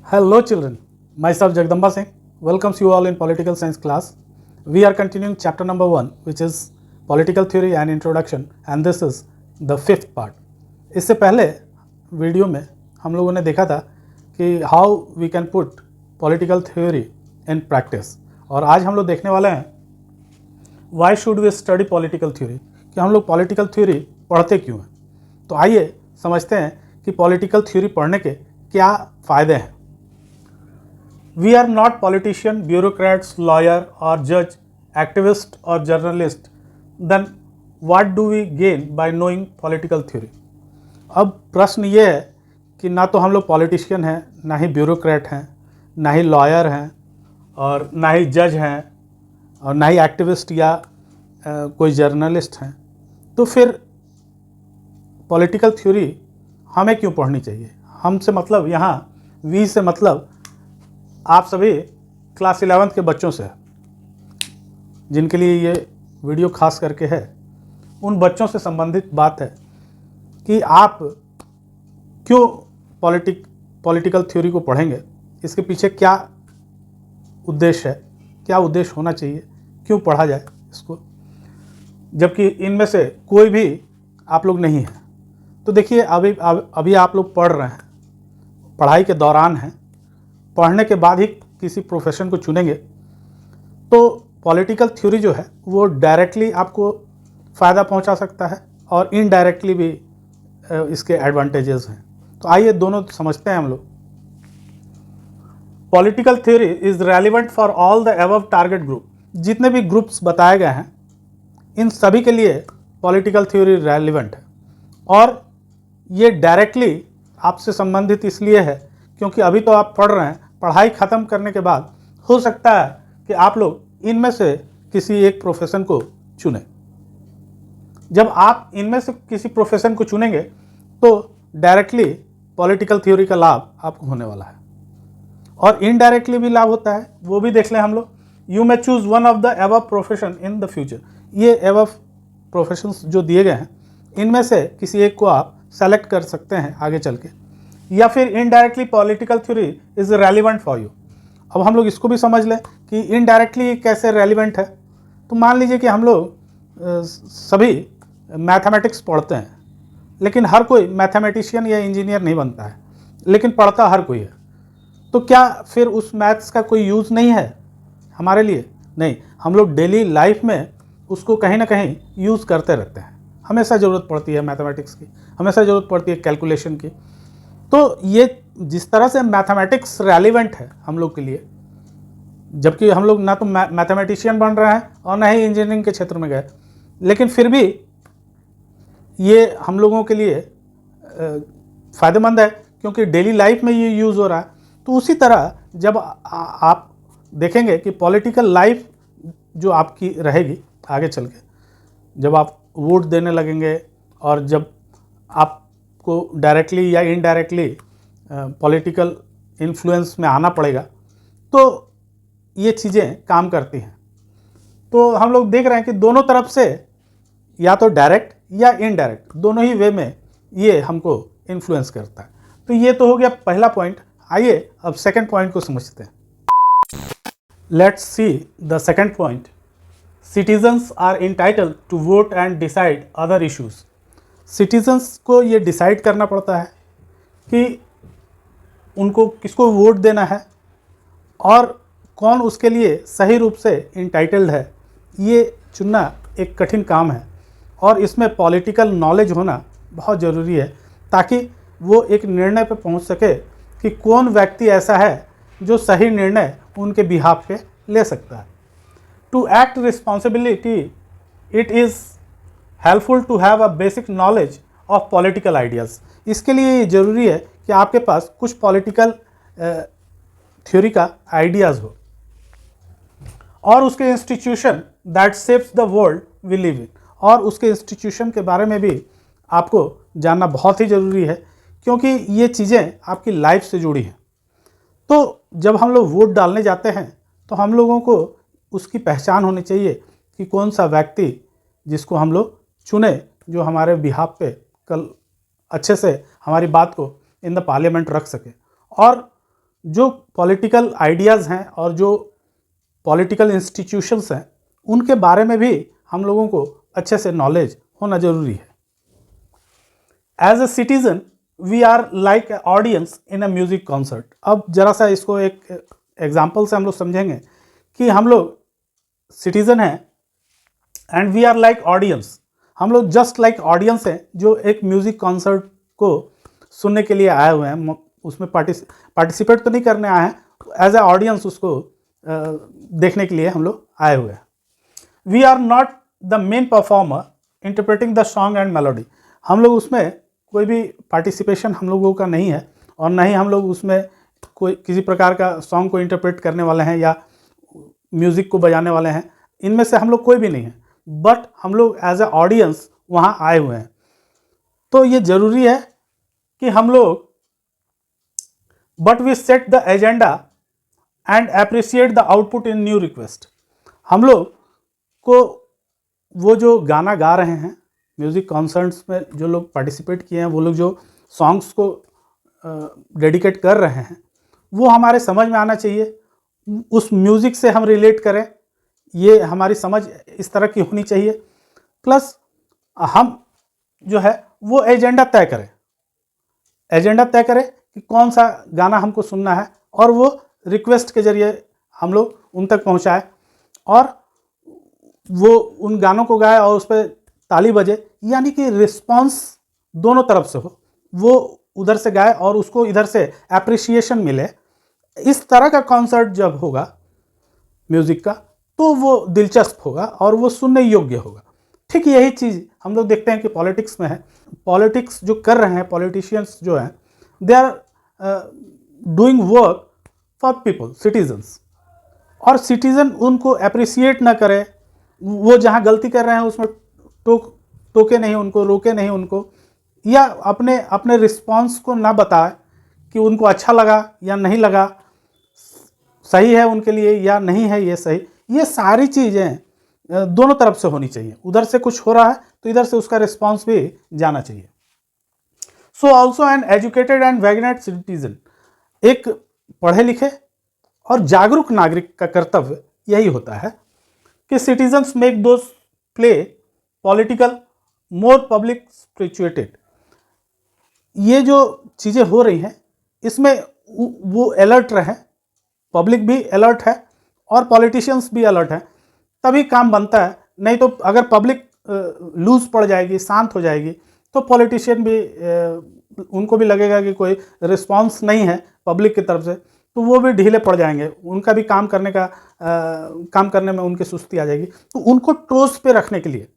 Hello children, myself Jagdamba Singh welcomes you all in political science class. We are continuing chapter number 1 which is political theory and introduction and this is the fifth part. इससे पहले video में हम लोगों ने देखा था कि how we can put political theory in practice और आज हम लोग देखने वाले हैं why should we study political theory कि हम लोग पॉलिटिकल थ्योरी पढ़ते क्यों हैं। तो आइए समझते हैं कि पॉलिटिकल थ्योरी पढ़ने के क्या फ़ायदे हैं। We are not politician, bureaucrats, lawyer or judge, activist or journalist. Then what do we gain by knowing political theory? अब प्रश्न ये है कि ना तो हम लोग पॉलिटिशियन हैं, ना ही ब्यूरोक्रेट हैं, ना ही लॉयर हैं और ना ही जज हैं और ना ही एक्टिविस्ट या कोई जर्नलिस्ट हैं। तो फिर पॉलिटिकल थ्योरी हमें क्यों पढ़नी चाहिए। हमसे मतलब यहाँ वी से मतलब आप सभी क्लास 11th के बच्चों से जिनके लिए ये वीडियो खास करके है, उन बच्चों से संबंधित बात है कि आप क्यों पॉलिटिकल थ्योरी को पढ़ेंगे, इसके पीछे क्या उद्देश्य है, क्या उद्देश्य होना चाहिए, क्यों पढ़ा जाए इसको, जबकि इनमें से कोई भी आप लोग नहीं है। तो देखिए अभी आप लोग पढ़ रहे हैं, पढ़ाई के दौरान हैं, पढ़ने के बाद ही किसी प्रोफेशन को चुनेंगे तो पॉलिटिकल थ्योरी जो है वो डायरेक्टली आपको फ़ायदा पहुंचा सकता है और इनडायरेक्टली भी इसके एडवांटेजेस हैं। तो आइए दोनों समझते हैं हम लोग। Political theory is relevant for all the above target group. जितने भी ग्रुप्स बताए गए हैं इन सभी के लिए पॉलिटिकल थ्योरी रेलिवेंट है और ये डायरेक्टली आपसे संबंधित इसलिए है क्योंकि अभी तो आप पढ़ रहे हैं, पढ़ाई ख़त्म करने के बाद हो सकता है कि आप लोग इनमें से किसी एक प्रोफेशन को चुनें। जब आप इनमें से किसी प्रोफेशन को चुनेंगे तो डायरेक्टली पॉलिटिकल थ्योरी का लाभ आपको होने वाला है और इनडायरेक्टली भी लाभ होता है, वो भी देख लें हम लोग। You may choose one of the above profession in the future. ये अबव प्रोफेशंस जो दिए गए हैं इनमें से किसी एक को आप सेलेक्ट कर सकते हैं आगे चल के, या फिर indirectly political theory is relevant for you. अब हम लोग इसको भी समझ लें कि इनडायरेक्टली कैसे रेलिवेंट है। तो मान लीजिए कि हम लोग सभी मैथमेटिक्स पढ़ते हैं, लेकिन हर कोई मैथमेटिशियन या इंजीनियर नहीं बनता है, लेकिन पढ़ता हर कोई है। तो क्या फिर उस मैथ्स का कोई यूज़ नहीं है हमारे लिए? नहीं, हम लोग डेली लाइफ में उसको कहीं ना कहीं यूज़ करते रहते हैं। हमेशा ज़रूरत पड़ती है मैथमेटिक्स की, हमेशा ज़रूरत पड़ती है कैलकुलेशन की। तो ये जिस तरह से मैथमेटिक्स रेलिवेंट है हम लोग के लिए, जबकि हम लोग ना तो मैथमेटिशियन बन रहे हैं और ना ही इंजीनियरिंग के क्षेत्र में गए, लेकिन फिर भी ये हम लोगों के लिए फ़ायदेमंद है क्योंकि डेली लाइफ में ये यूज़ हो रहा है। तो उसी तरह जब आप देखेंगे कि पॉलिटिकल लाइफ जो आपकी रहेगी आगे चल के, जब आप वोट देने लगेंगे और जब आपको डायरेक्टली या इनडायरेक्टली पॉलिटिकल इन्फ्लुएंस में आना पड़ेगा, तो ये चीज़ें काम करती हैं। तो हम लोग देख रहे हैं कि दोनों तरफ से या तो डायरेक्ट या इनडायरेक्ट दोनों ही वे में ये हमको इन्फ्लुएंस करता है। तो ये तो हो गया पहला पॉइंट। आइए अब सेकंड पॉइंट को समझते हैं। Let's see the second point. Citizens are entitled to vote and decide other issues. Citizens को ये डिसाइड करना पड़ता है कि उनको किसको वोट देना है और कौन उसके लिए सही रूप से इंटाइटल्ड है। ये चुनना एक कठिन काम है और इसमें पॉलिटिकल नॉलेज होना बहुत ज़रूरी है ताकि वो एक निर्णय पर पहुंच सके कि कौन व्यक्ति ऐसा है जो सही निर्णय उनके बिहाफ पे ले सकता है। To act responsibility it is helpful to have a basic knowledge of political ideas. इसके लिए ये ज़रूरी है कि आपके पास कुछ पॉलिटिकल थ्योरी का आइडियाज़ हो और उसके institution that shapes the world we live in, और उसके इंस्टीट्यूशन के बारे में भी आपको जानना बहुत ही ज़रूरी है क्योंकि ये चीज़ें आपकी लाइफ से जुड़ी हैं। तो जब हम लोग वोट डालने जाते हैं तो हम लोगों को उसकी पहचान होनी चाहिए कि कौन सा व्यक्ति जिसको हम लोग चुने जो हमारे बिहाफ पे कल अच्छे से हमारी बात को इन द पार्लियामेंट रख सके। और जो पॉलिटिकल आइडियाज़ हैं और जो पॉलिटिकल इंस्टीट्यूशंस हैं उनके बारे में भी हम लोगों को अच्छे से नॉलेज होना जरूरी है। As a citizen we are like a audience in a music concert. अब जरा सा इसको एक एग्जाम्पल से हम लोग समझेंगे कि हम लोग सिटीजन हैं and we are like audience. हम लोग जस्ट लाइक ऑडियंस हैं जो एक म्यूजिक कॉन्सर्ट को सुनने के लिए आए हुए हैं, उसमें पार्टिसिपेट तो नहीं करने आए हैं, एज ए ऑडियंस उसको देखने के लिए हम लोग आए हुए हैं। We are not the main performer interpreting the song and melody. हम लोग उसमें कोई भी पार्टिसिपेशन हम लोगों का नहीं है और ना ही हम लोग उसमें कोई किसी प्रकार का सॉन्ग को इंटरप्रेट करने वाले हैं या म्यूज़िक को बजाने वाले हैं, इनमें से हम लोग कोई भी नहीं है, बट हम लोग एज ए ऑडियंस वहाँ आए हुए हैं। तो ये ज़रूरी है कि हम लोग but we set the agenda and appreciate the output in new request. हम लोग को वो जो गाना गा रहे हैं म्यूज़िक कॉन्सर्ट्स में जो लोग पार्टिसिपेट किए हैं, वो लोग जो सॉन्ग्स को डेडिकेट कर रहे हैं, वो हमारे समझ में आना चाहिए, उस म्यूज़िक से हम रिलेट करें, ये हमारी समझ इस तरह की होनी चाहिए। प्लस हम जो है वो एजेंडा तय करें, एजेंडा तय करें कि कौन सा गाना हमको सुनना है और वो रिक्वेस्ट के ज़रिए हम लोग उन तक पहुंचाए और वो उन गानों को गाए और उस पर ताली बजे, यानी कि रिस्पांस दोनों तरफ से हो, वो उधर से गाए और उसको इधर से एप्रिसिएशन मिले। इस तरह का कॉन्सर्ट जब होगा म्यूज़िक का तो वो दिलचस्प होगा और वो सुनने योग्य होगा। ठीक यही चीज़ हम लोग देखते हैं कि पॉलिटिक्स में है। पॉलिटिक्स जो कर रहे हैं, पॉलिटिशियंस जो हैं, they are doing work for people, citizens, और सिटीज़न उनको अप्रिसिएट ना करे, वो जहाँ गलती कर रहे हैं उसमें टोके नहीं उनको, रोके नहीं उनको, या अपने अपने रिस्पॉन्स को ना बताए कि उनको अच्छा लगा या नहीं लगा, सही है उनके लिए या नहीं है ये सही। ये सारी चीज़ें दोनों तरफ से होनी चाहिए। उधर से कुछ हो रहा है तो इधर से उसका रिस्पॉन्स भी जाना चाहिए। So also an educated and vigilant citizen, एक पढ़े लिखे और जागरूक नागरिक का कर्तव्य यही होता है कि citizens make those play political more public spirited. ये जो चीज़ें हो रही हैं इसमें वो अलर्ट रहें, पब्लिक भी अलर्ट है और पॉलिटिशियंस भी अलर्ट हैं, तभी काम बनता है। नहीं तो अगर पब्लिक लूज पड़ जाएगी, शांत हो जाएगी, तो पॉलिटिशियन भी उनको भी लगेगा कि कोई रिस्पांस नहीं है पब्लिक की तरफ से, तो वो भी ढीले पड़ जाएंगे, उनका भी काम करने में उनकी सुस्ती आ जाएगी। तो उनको टोस पे रखने के लिए,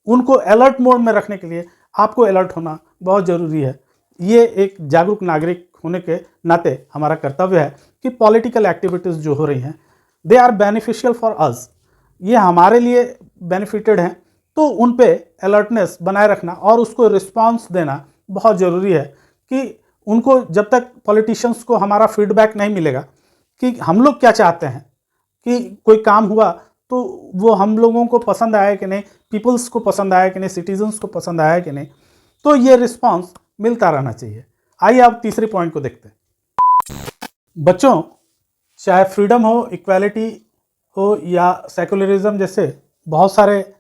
उनको अलर्ट मोड में रखने के लिए आपको अलर्ट होना बहुत ज़रूरी है। ये एक जागरूक नागरिक होने के नाते हमारा कर्तव्य है कि पॉलिटिकल एक्टिविटीज़ जो हो रही हैं they are beneficial for us, ये हमारे लिए बेनिफिटेड हैं, तो उन पे अलर्टनेस बनाए रखना और उसको रिस्पांस देना बहुत ज़रूरी है। कि उनको जब तक पॉलिटिशियंस को हमारा फीडबैक नहीं मिलेगा कि हम लोग क्या चाहते हैं, कि कोई काम हुआ तो वो हम लोगों को पसंद आया कि नहीं, पीपल्स को पसंद आया कि नहीं, सिटीजन्स को पसंद आया कि नहीं, तो ये रिस्पांस मिलता रहना चाहिए। आइए अब तीसरे पॉइंट को देखते हैं। बच्चों, चाहे फ्रीडम हो, इक्वालिटी हो या सेकुलरिज्म जैसे बहुत सारे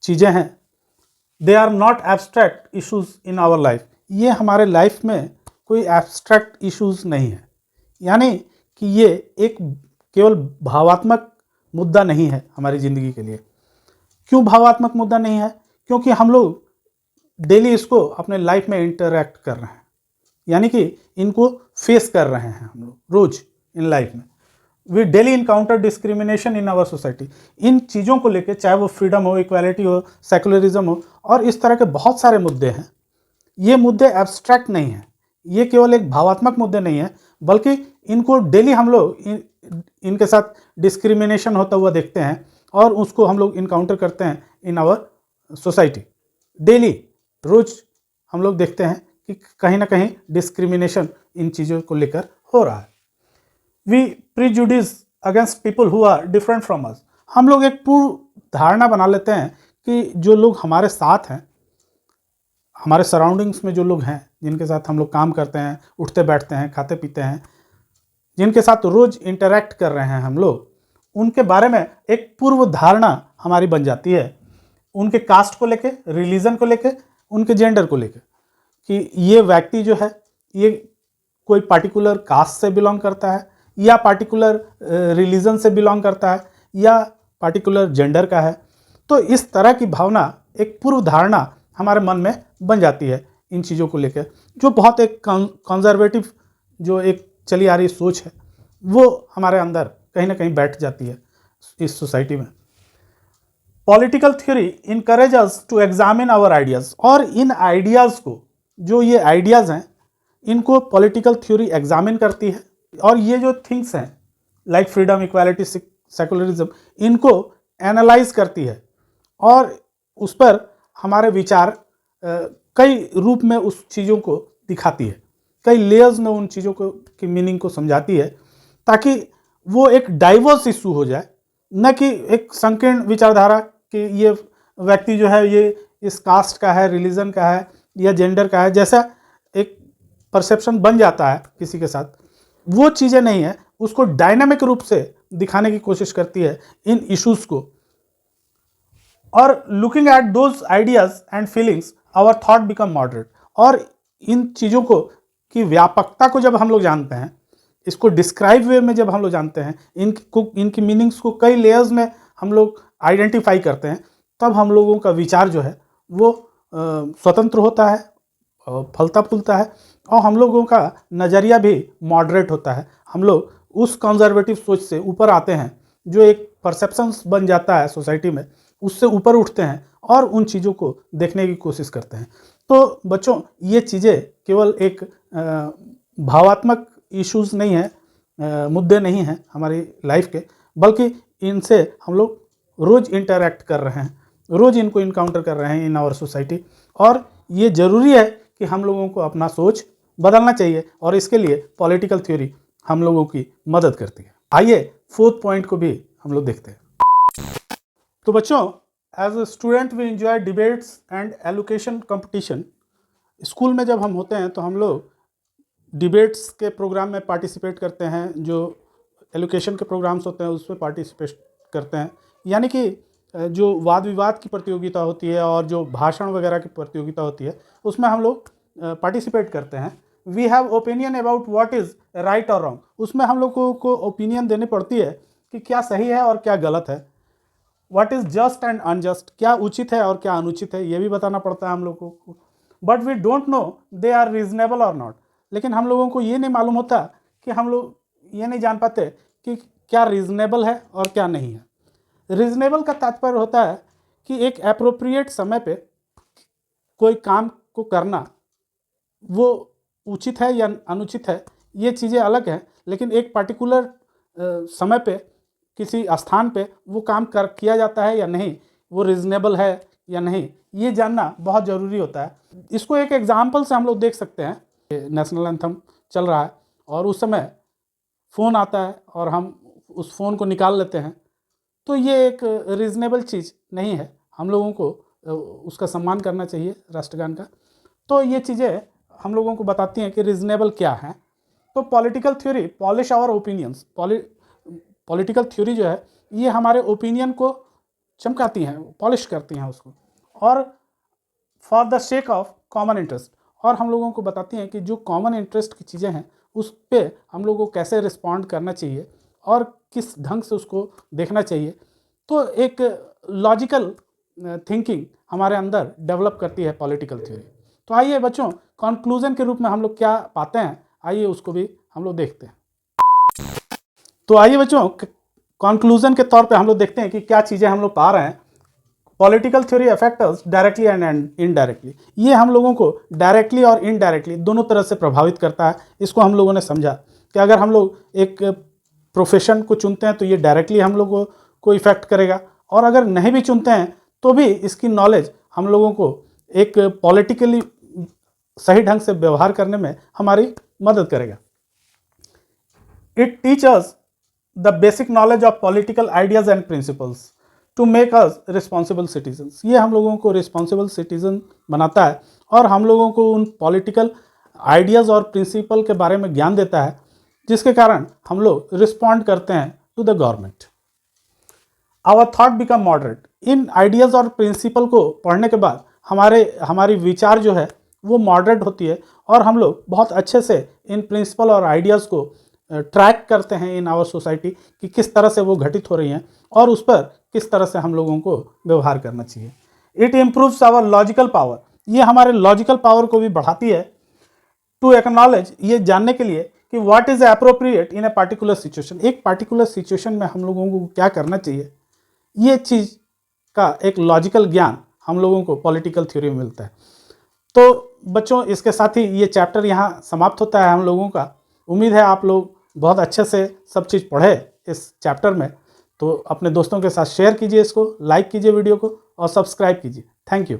चीज़ें हैं, they are not abstract issues in our life. ये हमारे लाइफ में कोई एब्स्ट्रैक्ट इश्यूज नहीं है, यानी कि ये एक केवल भावात्मक मुद्दा नहीं है हमारी ज़िंदगी के लिए। क्यों भावात्मक मुद्दा नहीं है? क्योंकि हम लोग डेली इसको अपने लाइफ में इंटरैक्ट कर रहे हैं, यानी कि इनको फेस कर रहे हैं हम लोग रोज इन लाइफ में। We daily encounter discrimination in our society. इन चीज़ों को लेकर, चाहे वो फ्रीडम हो, इक्वालिटी हो, सेकुलरिज्म हो, और इस तरह के बहुत सारे मुद्दे हैं। ये मुद्दे एब्स्ट्रैक्ट नहीं हैं, ये केवल एक भावात्मक मुद्दे नहीं है, बल्कि इनको डेली हम लोग इनके साथ डिस्क्रिमिनेशन होता हुआ देखते हैं और उसको हम लोग इनकाउंटर करते हैं इन आवर सोसाइटी। डेली रोज हम लोग देखते हैं कि कहीं ना कहीं डिस्क्रिमिनेशन इन चीज़ों को लेकर हो रहा है। We prejudice against people who are different from us. हम लोग एक पूर्ण धारणा बना लेते हैं कि जो लोग हमारे साथ हैं, हमारे सराउंडिंग्स में जो लोग हैं, जिनके साथ हम लोग काम करते हैं, उठते बैठते हैं, खाते पीते हैं, जिनके साथ रोज इंटरेक्ट कर रहे हैं हम लोग, उनके बारे में एक पूर्व धारणा हमारी बन जाती है, उनके कास्ट को लेके, रिलीजन को लेके, उनके जेंडर को लेके, कि ये व्यक्ति जो है ये कोई पार्टिकुलर कास्ट से बिलोंग करता है या पार्टिकुलर रिलीजन से बिलोंग करता है या पार्टिकुलर जेंडर का है। तो इस तरह की भावना, एक पूर्व धारणा हमारे मन में बन जाती है इन चीज़ों को लेकर, जो बहुत एक कंजर्वेटिव जो एक चली आ रही सोच है वो हमारे अंदर कहीं ना कहीं बैठ जाती है इस सोसाइटी में। Political theory encourage us to examine our ideas, और इन आइडियाज़ को, जो ये आइडियाज़ हैं, इनको पॉलिटिकल थ्योरी एग्जामिन करती है, और ये जो थिंग्स हैं लाइक फ्रीडम, इक्वालिटी, सेकुलरिज्म, इनको एनालाइज करती है और उस पर हमारे विचार कई रूप में उस चीज़ों को दिखाती है, कई लेयर्स में उन चीज़ों को की मीनिंग को समझाती है, ताकि वो एक डाइवर्स इशू हो जाए, न कि एक संकीर्ण विचारधारा कि ये व्यक्ति जो है ये इस कास्ट का है, रिलीजन का है या जेंडर का है, जैसा एक परसेप्शन बन जाता है किसी के साथ, वो चीज़ें नहीं है। उसको डायनामिक रूप से दिखाने की कोशिश करती है इन इश्यूज़ को, और looking at those ideas and feelings our thought become moderate. और इन चीज़ों को की व्यापकता को जब हम लोग जानते हैं, इसको डिस्क्राइब वे में जब हम लोग जानते हैं, इनकी मीनिंग्स को कई लेयर्स में हम लोग आइडेंटिफाई करते हैं, तब हम लोगों का विचार जो है वो स्वतंत्र होता है, फलता फूलता है, और हम लोगों का नज़रिया भी मॉडरेट होता है। हम लोग उस कंजर्वेटिव सोच से ऊपर आते हैं, जो एक परसेप्शंस बन जाता है सोसाइटी में, उससे ऊपर उठते हैं और उन चीज़ों को देखने की कोशिश करते हैं। तो बच्चों, ये चीज़ें केवल एक भावात्मक इश्यूज़ नहीं हैं, मुद्दे नहीं हैं हमारी लाइफ के, बल्कि इनसे हम लोग रोज़ इंटरेक्ट कर रहे हैं, रोज़ इनको इनकाउंटर कर रहे हैं इन आवर सोसाइटी, और ये ज़रूरी है कि हम लोगों को अपना सोच बदलना चाहिए, और इसके लिए पॉलिटिकल थ्योरी हम लोगों की मदद करती है। आइए फोर्थ पॉइंट को भी हम लोग देखते हैं। तो बच्चों, as a student we enjoy debates and elocution competition. School में जब हम होते हैं तो हम लोग डिबेट्स के प्रोग्राम में पार्टिसिपेट करते हैं, जो एलोकेशन के प्रोग्राम्स होते हैं उसमें पार्टिसिपेट करते हैं, यानी कि जो वाद विवाद की प्रतियोगिता होती है और जो भाषण वगैरह की प्रतियोगिता होती है, उसमें हम लोग पार्टिसिपेट करते हैं। We have opinion about what is right और रॉन्ग। उसमें हम लोगों को ओपिनियन देनी पड़ती है कि क्या सही है और क्या गलत है। What is just and unjust, क्या उचित है और क्या अनुचित है, ये भी बताना पड़ता है हम लोगों को। But we don't know they are reasonable और नॉट। लेकिन हम लोगों को ये नहीं मालूम होता कि हम लोग ये नहीं जान पाते कि क्या रीजनेबल है और क्या नहीं है। रीजनेबल का तात्पर्य होता है कि एक एप्रोप्रिएट समय पे कोई काम को करना वो उचित है या अनुचित है, ये चीज़ें अलग हैं, लेकिन एक पर्टिकुलर समय पे किसी स्थान पे वो काम किया जाता है या नहीं, वो रीजनेबल है या नहीं, ये जानना बहुत ज़रूरी होता है। इसको एक एग्जाम्पल से हम लोग देख सकते हैं। नेशनल एंथम चल रहा है और उस समय फ़ोन आता है और हम उस फ़ोन को निकाल लेते हैं, तो ये एक रीज़नेबल चीज़ नहीं है। हम लोगों को उसका सम्मान करना चाहिए, राष्ट्रगान का। तो ये चीज़ें हम लोगों को बताती हैं कि रीज़नेबल क्या है। तो political theory polish our opinions. Political theory जो है ये हमारे ओपिनियन को चमकाती हैं, पॉलिश करती हैं उसको, और for the shake of common interest. और हम लोगों को बताती हैं कि जो कॉमन इंटरेस्ट की चीज़ें हैं उस पर हम लोगों को कैसे रिस्पॉन्ड करना चाहिए और किस ढंग से उसको देखना चाहिए। तो एक लॉजिकल थिंकिंग हमारे अंदर डेवलप करती है पॉलिटिकल थ्योरी। तो आइए बच्चों, कंक्लूजन के रूप में हम लोग क्या पाते हैं, आइए उसको भी हम लोग देखते हैं। तो आइए बच्चों, कंक्लूजन के तौर पे हम लोग देखते हैं कि क्या चीज़ें हम लोग पा रहे हैं। Political theory affect us directly and indirectly. ये हम लोगों को डायरेक्टली और इनडायरेक्टली दोनों तरह से प्रभावित करता है। इसको हम लोगों ने समझा कि अगर हम लोग एक प्रोफेशन को चुनते हैं तो ये डायरेक्टली हम लोगों को इफ़ेक्ट करेगा, और अगर नहीं भी चुनते हैं तो भी इसकी नॉलेज हम लोगों को एक पॉलिटिकली सही ढंग से व्यवहार करने में हमारी मदद करेगा। It teachers the basic knowledge of political ideas and principles to make us responsible citizens. ये हम लोगों को रिस्पॉन्सिबल सिटीजन बनाता है और हम लोगों को उन पॉलिटिकल आइडियाज़ और प्रिंसिपल के बारे में ज्ञान देता है जिसके कारण हम लोग रिस्पॉन्ड करते हैं to the government. Our thought become moderate. इन आइडियाज़ और प्रिंसिपल को पढ़ने के बाद हमारी विचार जो है वो मॉडरेट होती है और हम लोग बहुत अच्छे से इन प्रिंसिपल और आइडियाज़ को ट्रैक करते हैं इन आवर सोसाइटी कि किस तरह से वो घटित हो रही हैं और उस पर किस तरह से हम लोगों को व्यवहार करना चाहिए। It improves our logical power. ये हमारे लॉजिकल पावर को भी बढ़ाती है। टू एक्नॉलेज, ये जानने के लिए कि what is appropriate in a particular situation. एक पार्टिकुलर सिचुएशन में हम लोगों को क्या करना चाहिए, ये चीज़ का एक लॉजिकल ज्ञान हम लोगों को पॉलिटिकल थ्योरी में मिलता है। तो बच्चों, इसके साथ ही ये चैप्टर यहाँ समाप्त होता है हम लोगों का। उम्मीद है आप लोग बहुत अच्छे से सब चीज़ पढ़े इस चैप्टर में। तो अपने दोस्तों के साथ शेयर कीजिए, इसको लाइक कीजिए वीडियो को और सब्सक्राइब कीजिए। Thank you.